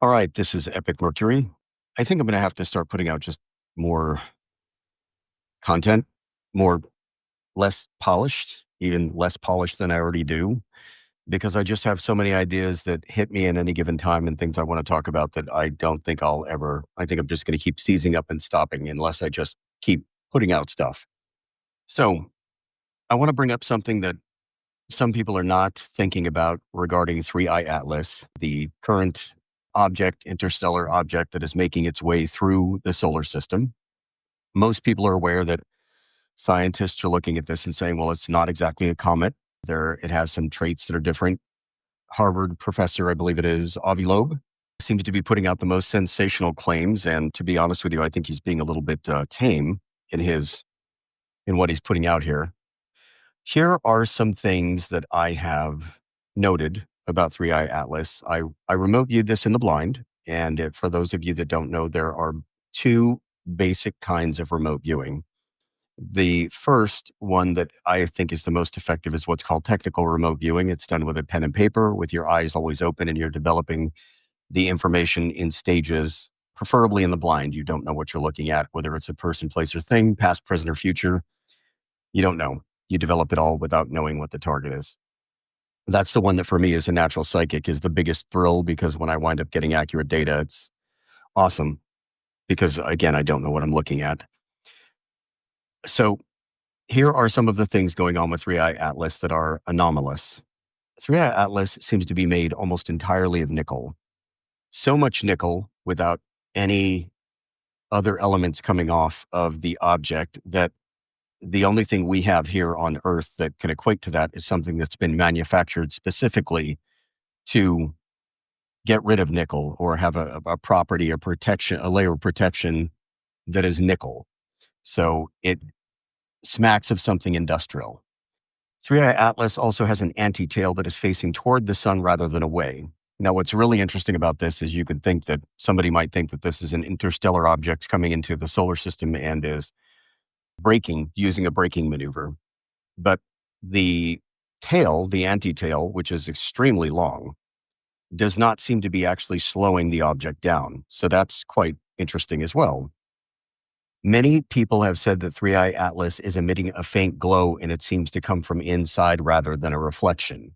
All right, this is Epic Mercury. I think I'm going to have to start putting out just more content, more less polished, even less polished than I already do, because I just have so many ideas that hit me at any given time and things I want to talk about that I don't think I think I'm just going to keep seizing up and stopping unless I just keep putting out stuff. So I want to bring up something that some people are not thinking about regarding 3I Atlas, the current interstellar object that is making its way through the solar system. Most people are aware that scientists are looking at this and saying, well, it's not exactly a comet. It has some traits that are different. Harvard professor, I believe it is, Avi Loeb, seems to be putting out the most sensational claims. And to be honest with you, I think he's being a little bit tame in what he's putting out here. Here are some things that I have noted about 3I Atlas. I remote viewed this in the blind. And for those of you that don't know, there are two basic kinds of remote viewing. The first one that I think is the most effective is what's called technical remote viewing. It's done with a pen and paper with your eyes always open and you're developing the information in stages, preferably in the blind. You don't know what you're looking at, whether it's a person, place, or thing, past, present, or future. You don't know. You develop it all without knowing what the target is. That's the one that for me as a natural psychic is the biggest thrill because when I wind up getting accurate data, it's awesome because again, I don't know what I'm looking at. So here are some of the things going on with 3I Atlas that are anomalous. 3I Atlas seems to be made almost entirely of nickel. So much nickel without any other elements coming off of the object that the only thing we have here on Earth that can equate to that is something that's been manufactured specifically to get rid of nickel or have a property, a protection, a layer of protection that is nickel. So it smacks of something industrial. 3i Atlas also has an anti-tail that is facing toward the sun rather than away. Now, what's really interesting about this is you could think that somebody might think that this is an interstellar object coming into the solar system and is using a braking maneuver. But the tail, the anti-tail, which is extremely long, does not seem to be actually slowing the object down. So that's quite interesting as well. Many people have said that 3i Atlas is emitting a faint glow and it seems to come from inside rather than a reflection.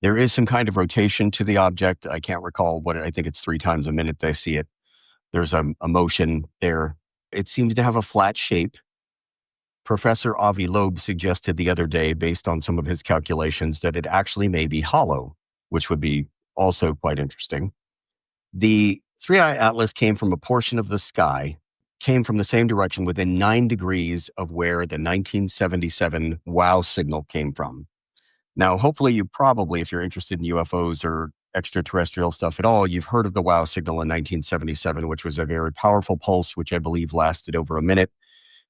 There is some kind of rotation to the object. I can't recall I think it's 3 times a minute they see it. There's a motion there. It seems to have a flat shape. Professor Avi Loeb suggested the other day, based on some of his calculations, that it actually may be hollow, which would be also quite interesting. The 3i Atlas came from a portion of the sky, came from the same direction within 9 degrees of where the 1977 WOW signal came from. Now, hopefully you probably, if you're interested in UFOs or extraterrestrial stuff at all, you've heard of the WOW signal in 1977, which was a very powerful pulse, which I believe lasted over a minute.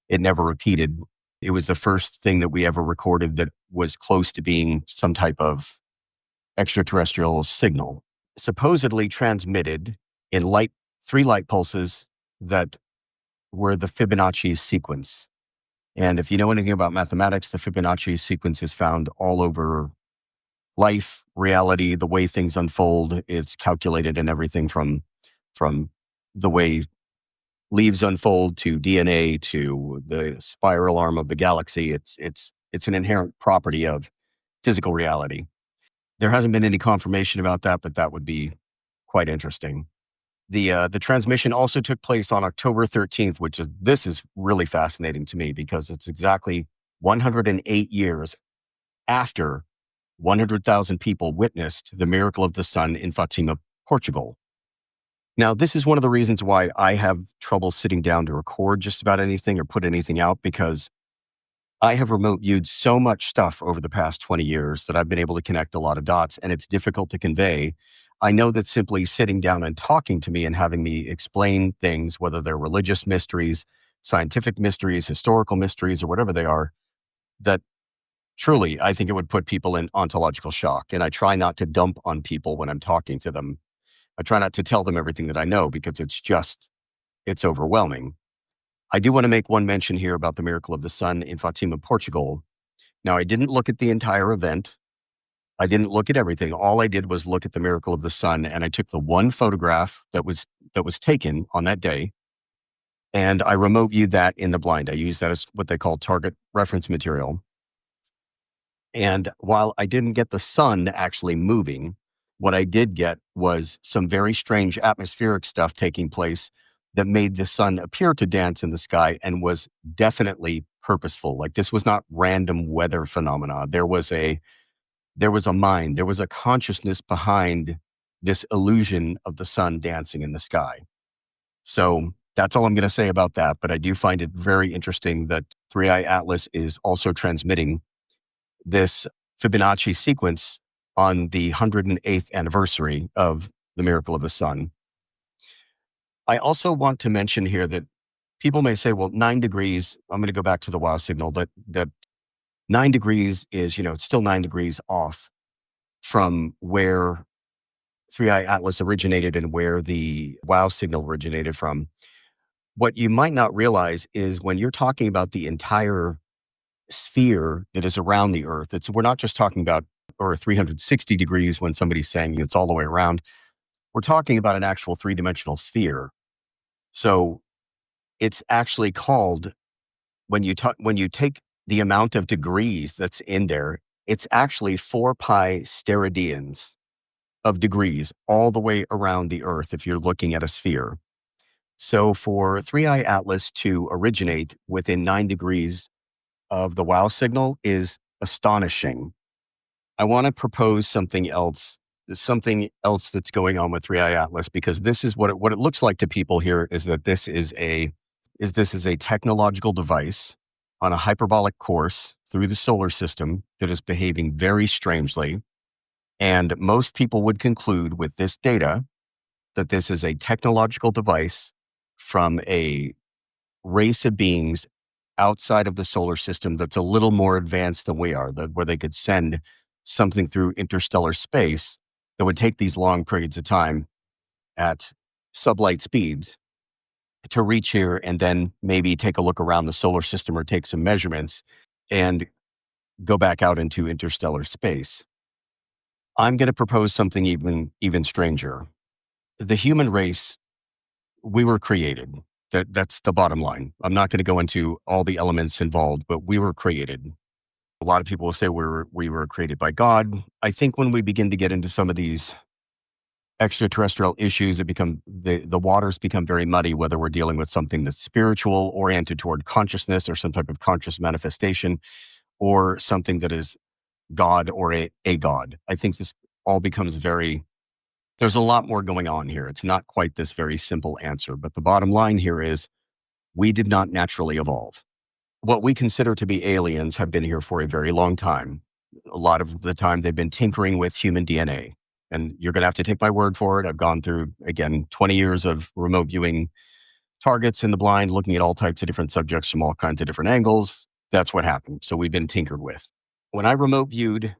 It never repeated. It was the first thing that we ever recorded that was close to being some type of extraterrestrial signal, supposedly transmitted in 3 light pulses that were the Fibonacci sequence. And if you know anything about mathematics, the Fibonacci sequence is found all over life, reality, the way things unfold. It's calculated in everything from the way leaves unfold to DNA to the spiral arm of the galaxy. It's an inherent property of physical reality. There hasn't been any confirmation about that, but that would be quite interesting. The transmission also took place on October 13th, this is really fascinating to me because it's exactly 108 years after 100,000 people witnessed the miracle of the sun in Fatima, Portugal. Now, this is one of the reasons why I have trouble sitting down to record just about anything or put anything out, because I have remote viewed so much stuff over the past 20 years that I've been able to connect a lot of dots, and it's difficult to convey. I know that simply sitting down and talking to me and having me explain things, whether they're religious mysteries, scientific mysteries, historical mysteries, or whatever they are, that truly I think it would put people in ontological shock. And I try not to dump on people when I'm talking to them. I try not to tell them everything that I know because it's overwhelming. I do want to make one mention here about the miracle of the sun in Fatima, Portugal. Now, I didn't look at the entire event. I didn't look at everything. All I did was look at the miracle of the sun, and I took the one photograph that was taken on that day, and I remote viewed that in the blind. I used that as what they call target reference material. And while I didn't get the sun actually moving, what I did get was some very strange atmospheric stuff taking place that made the sun appear to dance in the sky and was definitely purposeful. Like, this was not random weather phenomena. There was a mind, there was a consciousness behind this illusion of the sun dancing in the sky. So that's all I'm going to say about that. But I do find it very interesting that Three Eye Atlas is also transmitting this Fibonacci sequence on the 108th anniversary of the miracle of the sun. I also want to mention here that people may say, well, 9 degrees, I'm going to go back to the wow signal, that 9 degrees is, it's still 9 degrees off from where Three Eye Atlas originated and where the wow signal originated from. What you might not realize is when you're talking about the entire sphere that is around the Earth, we're not just talking about or 360 degrees when somebody's saying it's all the way around. We're talking about an actual three-dimensional sphere. So it's actually called, when you take the amount of degrees that's in there, it's actually 4 pi steradians of degrees all the way around the Earth if you're looking at a sphere. So for Three Eye Atlas to originate within 9 degrees of the wow signal is astonishing. I want to propose something else that's going on with Three Eye Atlas, because this is what it looks like to people here is that this is a technological device on a hyperbolic course through the solar system that is behaving very strangely. And most people would conclude with this data that this is a technological device from a race of beings outside of the solar system that's a little more advanced than we are, where they could send something through interstellar space that would take these long periods of time at sublight speeds to reach here and then maybe take a look around the solar system or take some measurements and go back out into interstellar space. I'm going to propose something even stranger. The human race, we were created. That's the bottom line. I'm not going to go into all the elements involved, but we were created. A lot of people will say we were created by God. I think when we begin to get into some of these extraterrestrial issues, the waters become very muddy, whether we're dealing with something that's spiritual, oriented toward consciousness or some type of conscious manifestation, or something that is God or a God. I think this all becomes there's a lot more going on here. It's not quite this very simple answer, but the bottom line here is we did not naturally evolve. What we consider to be aliens have been here for a very long time. A lot of the time they've been tinkering with human DNA. And you're going to have to take my word for it. I've gone through, again, 20 years of remote viewing targets in the blind, looking at all types of different subjects from all kinds of different angles. That's what happened. So we've been tinkered with. When I remote viewed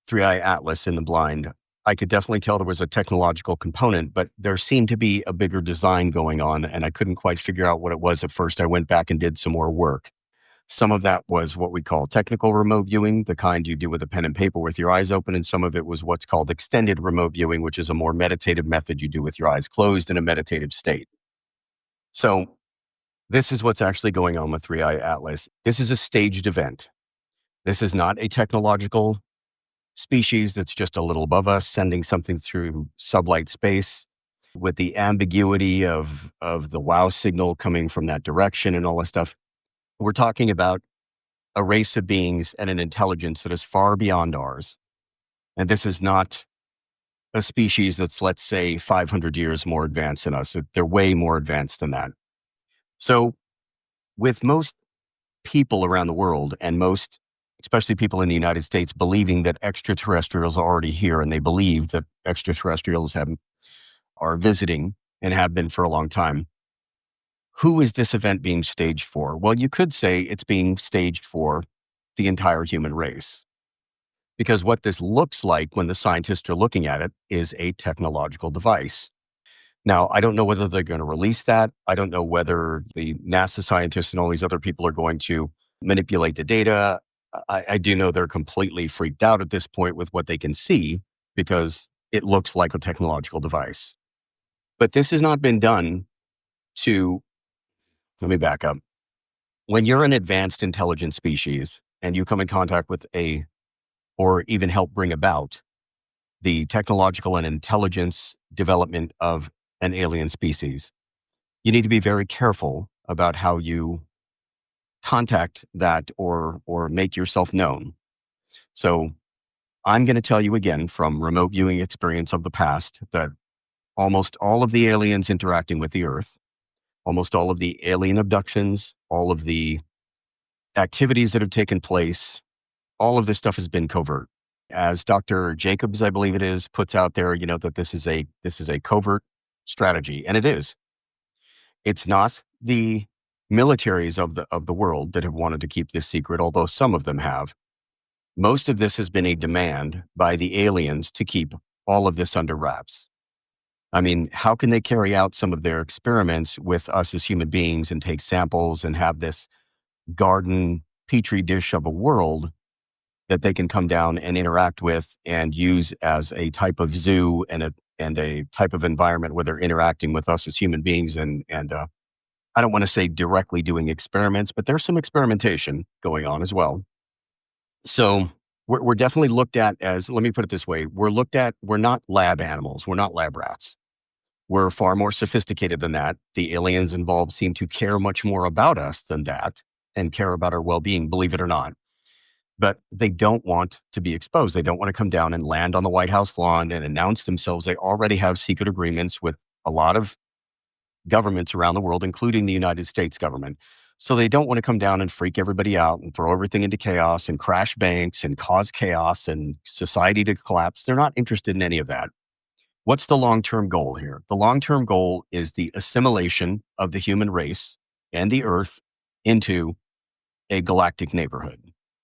Three Eye Atlas in the blind, I could definitely tell there was a technological component, but there seemed to be a bigger design going on, and I couldn't quite figure out what it was at first. I went back and did some more work. Some of that was what we call technical remote viewing, the kind you do with a pen and paper with your eyes open, and some of it was what's called extended remote viewing, which is a more meditative method you do with your eyes closed in a meditative state. So this is what's actually going on with Three Eye Atlas. This is a staged event. This is not a technological species that's just a little above us, sending something through sublight space with the ambiguity of the wow signal coming from that direction and all that stuff. We're talking about a race of beings and an intelligence that is far beyond ours. And this is not a species that's, let's say, 500 years more advanced than us. They're way more advanced than that. So with most people around the world, and especially people in the United States, believing that extraterrestrials are already here, and they believe that extraterrestrials are visiting and have been for a long time. Who is this event being staged for? Well, you could say it's being staged for the entire human race. Because what this looks like when the scientists are looking at it is a technological device. Now, I don't know whether they're going to release that. I don't know whether the NASA scientists and all these other people are going to manipulate the data. I do know they're completely freaked out at this point with what they can see because it looks like a technological device. But this has not been done to, let me back up. When you're an advanced intelligent species and you come in contact with or even help bring about the technological and intelligence development of an alien species, you need to be very careful about how you contact that or make yourself known. So I'm going to tell you again from remote viewing experience of the past that almost all of the aliens interacting with the Earth, almost all of the alien abductions, all of the activities that have taken place, all of this stuff has been covert. As Dr. Jacobs, I believe it is, puts out there, that this is a covert strategy, and it is. It's not the militaries of the world that have wanted to keep this secret, although some of them have. Most of this has been a demand by the aliens to keep all of this under wraps. I mean, how can they carry out some of their experiments with us as human beings and take samples and have this garden petri dish of a world that they can come down and interact with and use as a type of zoo and a type of environment where they're interacting with us as human beings and I don't want to say directly doing experiments, but there's some experimentation going on as well. So we're definitely looked at as, let me put it this way, we're not lab animals, we're not lab rats. We're far more sophisticated than that. The aliens involved seem to care much more about us than that and care about our well-being, believe it or not. But they don't want to be exposed. They don't want to come down and land on the White House lawn and announce themselves. They already have secret agreements with a lot of governments around the world, including the United States government. So they don't want to come down and freak everybody out and throw everything into chaos and crash banks and cause chaos and society to collapse. They're not interested in any of that. What's the long-term goal here? The long-term goal is the assimilation of the human race and the Earth into a galactic neighborhood,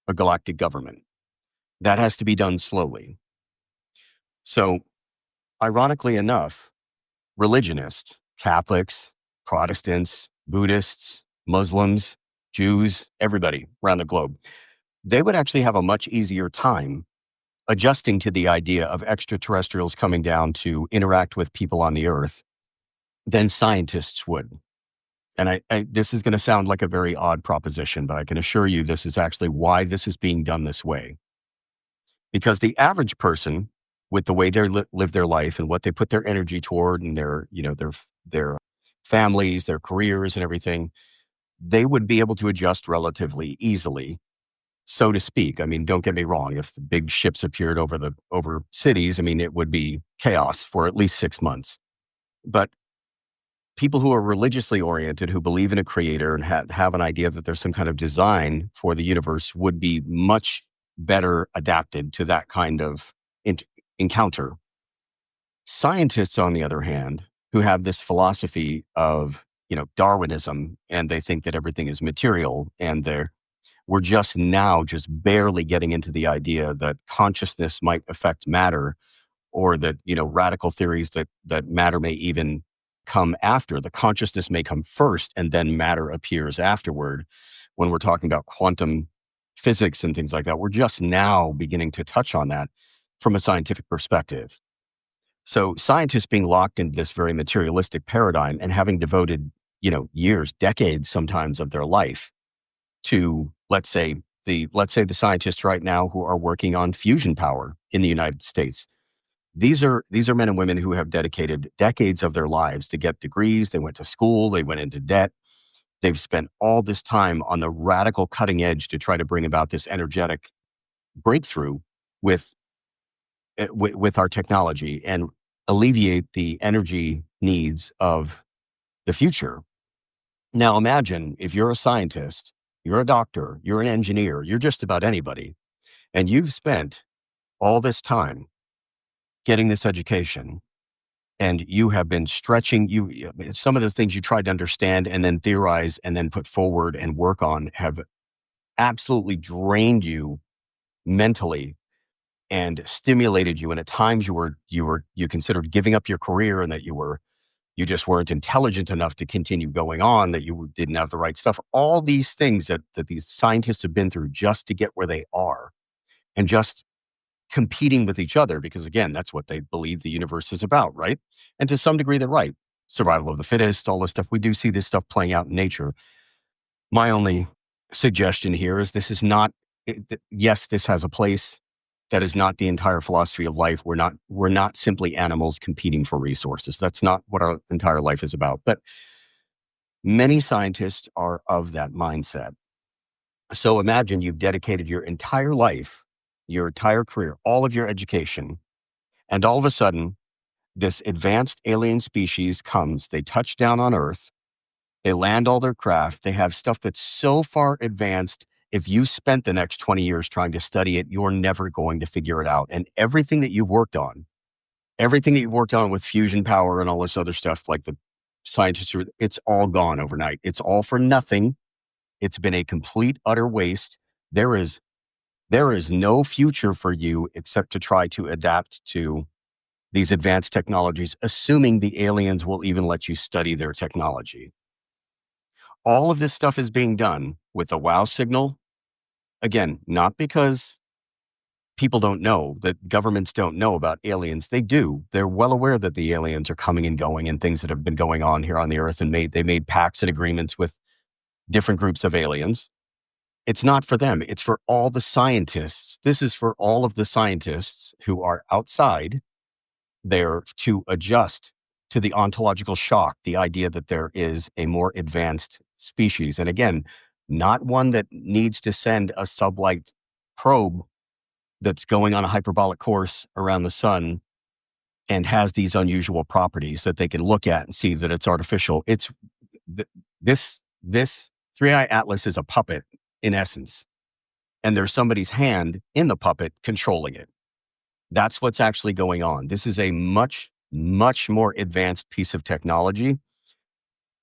a galactic government. That has to be done slowly. So, ironically enough, religionists, Catholics, Protestants, Buddhists, Muslims, Jews, everybody around the globe, they would actually have a much easier time adjusting to the idea of extraterrestrials coming down to interact with people on the Earth than scientists would. And this is going to sound like a very odd proposition, but I can assure you this is actually why this is being done this way. Because the average person, with the way they live their life and what they put their energy toward and their families, their careers and everything, they would be able to adjust relatively easily, so to speak. I mean, don't get me wrong. If the big ships appeared over cities, I mean, it would be chaos for at least 6 months. But people who are religiously oriented, who believe in a creator and have an idea that there's some kind of design for the universe would be much better adapted to that kind of encounter. Scientists, on the other hand, who have this philosophy of, Darwinism, and they think that everything is material, and we're just barely getting into the idea that consciousness might affect matter, or that, radical theories that matter may even come after. The consciousness may come first and then matter appears afterward. When we're talking about quantum physics and things like that, we're just now beginning to touch on that from a scientific perspective. So scientists being locked into this very materialistic paradigm and having devoted, years, decades sometimes of their life to, let's say the scientists right now who are working on fusion power in the United States. These are men and women who have dedicated decades of their lives to get degrees. They went to school, they went into debt. They've spent all this time on the radical cutting edge to try to bring about this energetic breakthrough with with our technology and alleviate the energy needs of the future. Now imagine if you're a scientist, you're a doctor, you're an engineer, you're just about anybody, and you've spent all this time getting this education and you have been stretching some of the things you tried to understand and then theorize and then put forward and work on have absolutely drained you mentally and stimulated you, and at times you considered giving up your career and that you were You just weren't intelligent enough to continue going on, that you didn't have the right stuff. All these things that these scientists have been through just to get where they are, and just competing with each other, because again, that's what they believe the universe is about, right? And to some degree, they're right. Survival of the fittest, all this stuff. We do see this stuff playing out in nature. My only suggestion here is this is not, yes, this has a place. That is not the entire philosophy of life. We're not simply animals competing for resources. That's not what our entire life is about. But many scientists are of that mindset. So imagine you've dedicated your entire life, your entire career, all of your education, and all of a sudden, this advanced alien species comes, they touch down on Earth, they land all their craft, they have stuff that's so far advanced. If you spent the next 20 years trying to study it, you're never going to figure it out. And everything that you've worked on with fusion power and all this other stuff, like the scientists, it's all gone overnight. It's all for nothing. It's been a complete, utter waste. There is no future for you except to try to adapt to these advanced technologies, assuming the aliens will even let you study their technology. All of this stuff is being done with the wow signal. Again, not because people don't know, that governments don't know about aliens. They do. They're well aware that the aliens are coming and going, and things that have been going on here on the Earth, and they made pacts and agreements with different groups of aliens. It's not for them. It's for all the scientists. This is for all of the scientists who are outside there to adjust to the ontological shock, the idea that there is a more advanced species. And again, not one that needs to send a sublight probe that's going on a hyperbolic course around the sun and has these unusual properties that they can look at and see that it's artificial. It's this 3i Atlas is a puppet in essence, and there's somebody's hand in the puppet controlling it. That's what's actually going on. This is a much, much more advanced piece of technology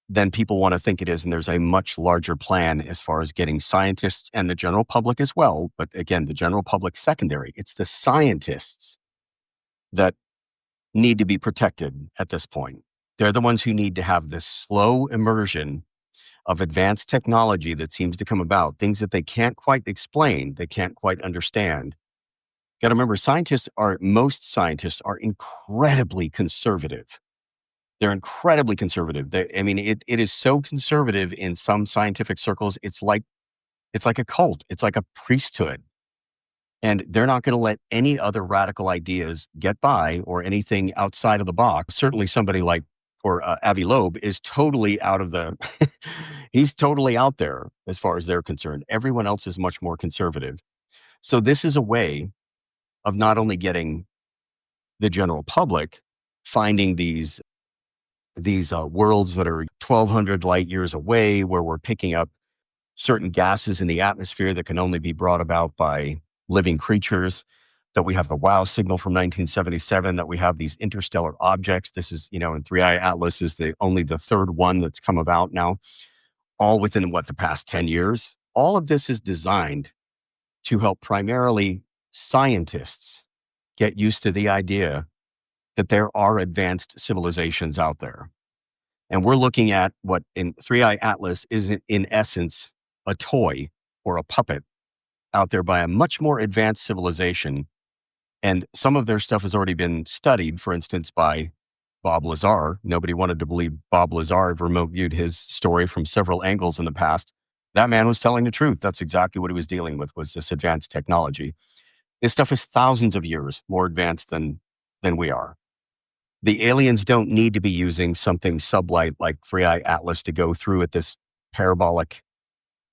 than people want to think it is. And there's a much larger plan as far as getting scientists and the general public as well. But again, the general public secondary. It's the scientists that need to be protected at this point. They're the ones who need to have this slow immersion of advanced technology that seems to come about, things that they can't quite explain, they can't quite understand. Got to remember, most scientists are incredibly conservative. They're incredibly conservative. It is so conservative in some scientific circles. It's like a cult. It's like a priesthood. And they're not going to let any other radical ideas get by, or anything outside of the box. Certainly somebody like, or Avi Loeb is totally out of the, he's totally out there as far as they're concerned. Everyone else is much more conservative. So this is a way of not only getting the general public finding these worlds that are 1,200 light years away, where we're picking up certain gases in the atmosphere that can only be brought about by living creatures, that we have the WOW signal from 1977, that we have these interstellar objects. This is, in 3i Atlas is only the third one that's come about now, all within the past 10 years. All of this is designed to help primarily scientists get used to the idea that there are advanced civilizations out there. And we're looking at what in 3i Atlas is in essence a toy or a puppet out there by a much more advanced civilization. And some of their stuff has already been studied, for instance, by Bob Lazar. Nobody wanted to believe Bob Lazar remote viewed his story from several angles in the past. That man was telling the truth. That's exactly what he was dealing with, was this advanced technology. This stuff is thousands of years more advanced than we are. The aliens don't need to be using something sublight like 3i Atlas to go through at this parabolic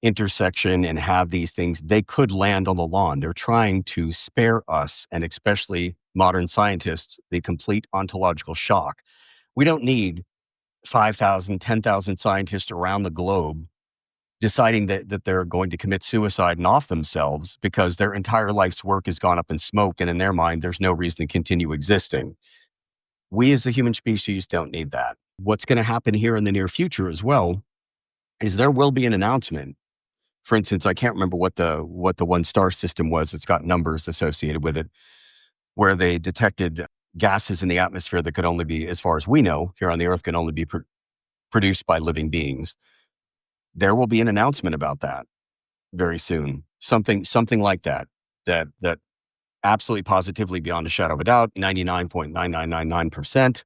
intersection and have these things. They could land on the lawn. They're trying to spare us, and especially modern scientists, the complete ontological shock. We don't need 5,000, 10,000 scientists around the globe deciding that they're going to commit suicide and off themselves because their entire life's work has gone up in smoke, and in their mind, there's no reason to continue existing. We as the human species don't need that. What's going to happen here in the near future as well is there will be an announcement. For instance, I can't remember what the one star system was. It's got numbers associated with it, where they detected gases in the atmosphere that could only be, as far as we know, here on the Earth, can only be produced by living beings. There will be an announcement about that very soon. Something like that. That absolutely positively, beyond a shadow of a doubt, 99.9999%,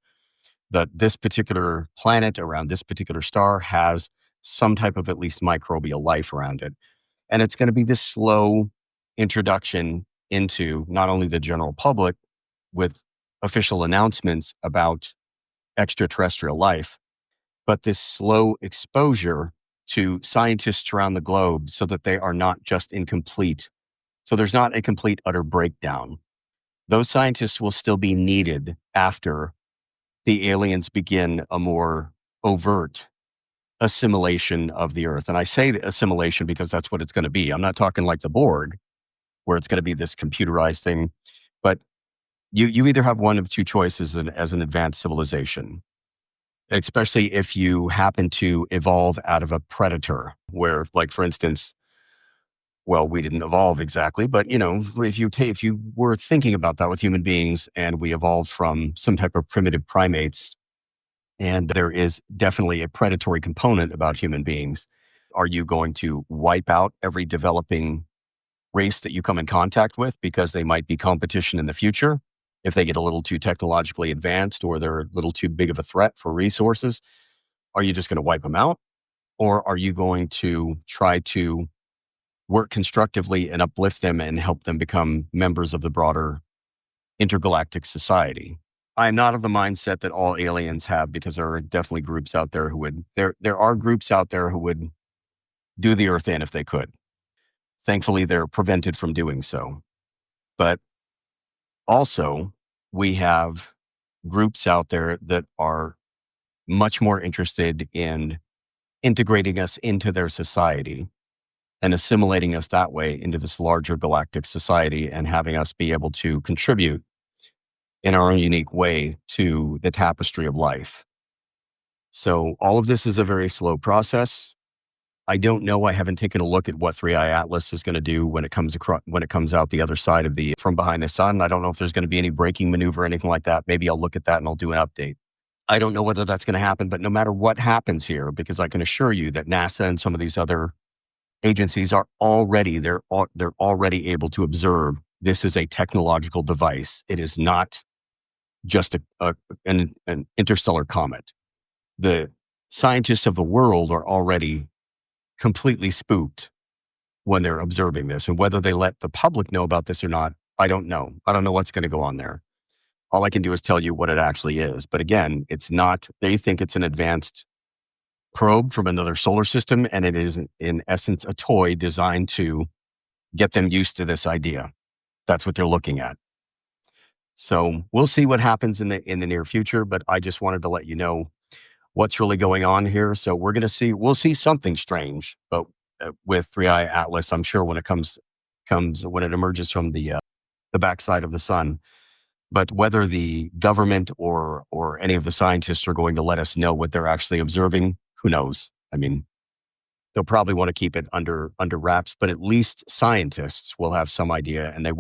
that this particular planet around this particular star has some type of at least microbial life around it. And it's going to be this slow introduction into not only the general public with official announcements about extraterrestrial life, but this slow exposure to scientists around the globe so that they are not just incomplete. So there's not a complete, utter breakdown. Those scientists will still be needed after the aliens begin a more overt assimilation of the Earth. And I say assimilation because that's what it's going to be. I'm not talking like the Borg, where it's going to be this computerized thing, but you either have one of two choices as an advanced civilization, especially if you happen to evolve out of a predator, where, like, for instance, well, we didn't evolve exactly, but if you were thinking about that with human beings, and we evolved from some type of primitive primates, and there is definitely a predatory component about human beings. Are you going to wipe out every developing race that you come in contact with because they might be competition in the future if they get a little too technologically advanced or they're a little too big of a threat for resources? Are you just going to wipe them out? Or are you going to try to work constructively and uplift them and help them become members of the broader intergalactic society? I'm not of the mindset that all aliens have, because there are definitely groups out there who would, there are groups out there who would do the Earth in if they could. Thankfully, they're prevented from doing so. But also, we have groups out there that are much more interested in integrating us into their society and assimilating us that way into this larger galactic society, and having us be able to contribute in our own unique way to the tapestry of life. So all of this is a very slow process. I don't know. I haven't taken a look at what 3i Atlas is going to do when it comes out the other side of the from behind the sun. I don't know if there's going to be any braking maneuver or anything like that. Maybe I'll look at that and I'll do an update. I don't know whether that's going to happen, but no matter what happens here, because I can assure you that NASA and some of these other agencies are already they're already able to observe this is a technological device. It is not just an interstellar comet. The scientists of the world are already completely spooked when they're observing this. And whether they let the public know about this or not, I don't know. I don't know what's going to go on there. All I can do is tell you what it actually is. But again, it's not, they think it's an advanced probe from another solar system, and it is in essence a toy designed to get them used to this idea. That's what they're looking at. So we'll see what happens in the near future, but I just wanted to let you know what's really going on here. So we'll see something strange, but with 3i Atlas, I'm sure when when it emerges from the backside of the sun. But whether the government or any of the scientists are going to let us know what they're actually observing, who knows? I mean, they'll probably want to keep it under wraps, but at least scientists will have some idea, and they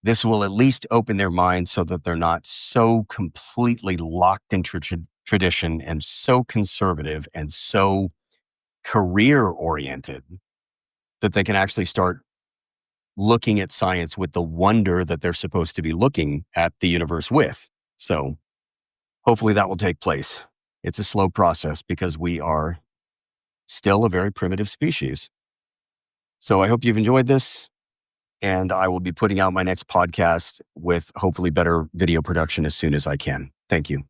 this will at least open their minds so that they're not so completely locked into tradition and so conservative and so career oriented that they can actually start looking at science with the wonder that they're supposed to be looking at the universe with. So hopefully that will take place. It's a slow process because we are still a very primitive species. So I hope you've enjoyed this, and I will be putting out my next podcast with hopefully better video production as soon as I can. Thank you.